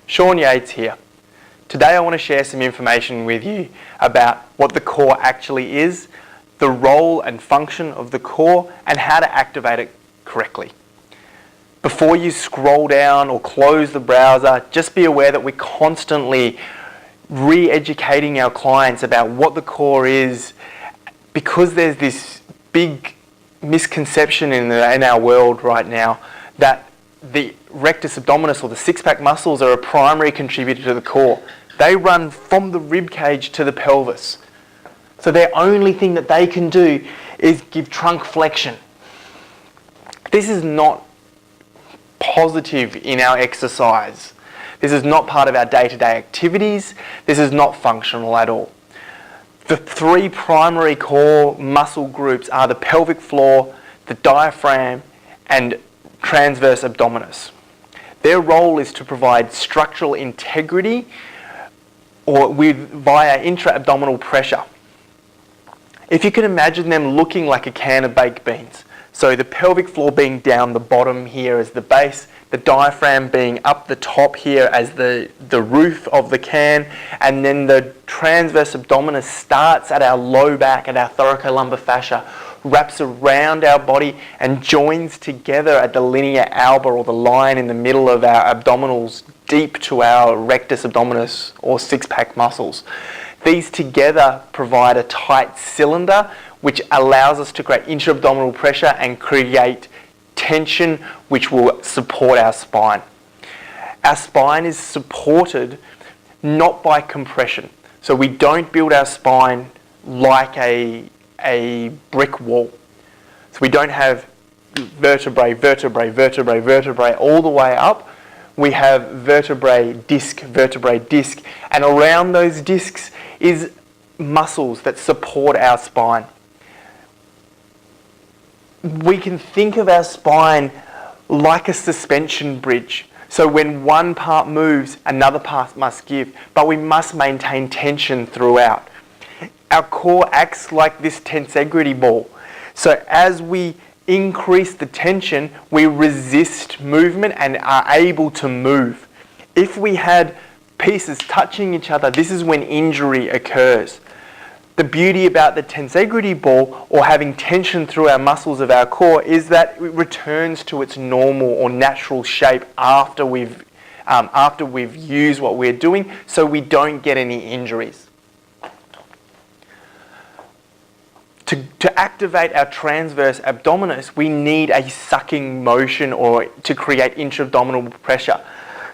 Sean Yates here. Today I want to share some information with you about what the core actually is, the role and function of the core, and how to activate it correctly. Before you scroll down or close the browser, just be aware that we're constantly re-educating our clients about what the core is, because there's this big misconception in our world right now that the rectus abdominis or the six-pack muscles are a primary contributor to the core. They run from the rib cage to the pelvis. So their only thing that they can do is give trunk flexion. This is not positive in our exercise. This is not part of our day-to-day activities. This is not functional at all. The three primary core muscle groups are the pelvic floor, the diaphragm, and transverse abdominus. Their role is to provide structural integrity via intra-abdominal pressure. If you can imagine them looking like a can of baked beans, so the pelvic floor being down the bottom here as the base, the diaphragm being up the top here as the roof of the can, and then the transverse abdominus starts at our low back, at our thoracolumbar fascia, wraps around our body and joins together at the linea alba, or the line in the middle of our abdominals, deep to our rectus abdominis or six-pack muscles. These together provide a tight cylinder which allows us to create intra-abdominal pressure and create tension which will support our spine. Our spine is supported not by compression. So we don't build our spine like a brick wall. So we don't have vertebrae all the way up. We have vertebrae, disc, and around those discs is muscles that support our spine. We can think of our spine like a suspension bridge. So when one part moves, another part must give, but we must maintain tension throughout. Our core acts like this tensegrity ball. So as we increase the tension, we resist movement and are able to move. If we had pieces touching each other, this is when injury occurs. The beauty about the tensegrity ball, or having tension through our muscles of our core, is that it returns to its normal or natural shape after we've used what we're doing, so we don't get any injuries. To activate our transverse abdominis, we need a sucking motion or to create intra-abdominal pressure.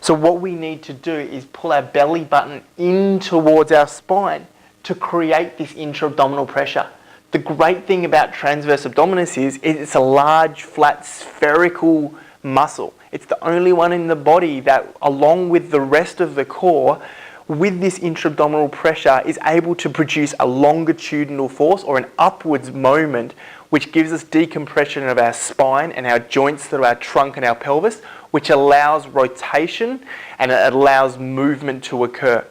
So what we need to do is pull our belly button in towards our spine to create this intra-abdominal pressure. The great thing about transverse abdominis is it's a large, flat, spherical muscle. It's the only one in the body that, along with the rest of the core, with this intra-abdominal pressure, is able to produce a longitudinal force or an upwards moment, which gives us decompression of our spine and our joints through our trunk and our pelvis, which allows rotation and it allows movement to occur.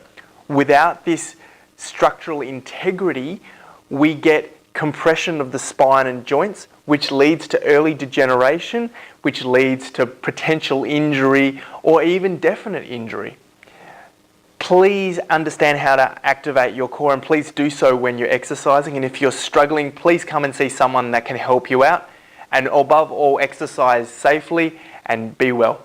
Without this structural integrity, we get compression of the spine and joints, which leads to early degeneration, which leads to potential injury or even definite injury. Please understand how to activate your core, and please do so when you're exercising. And if you're struggling, please come and see someone that can help you out. And above all, exercise safely and be well.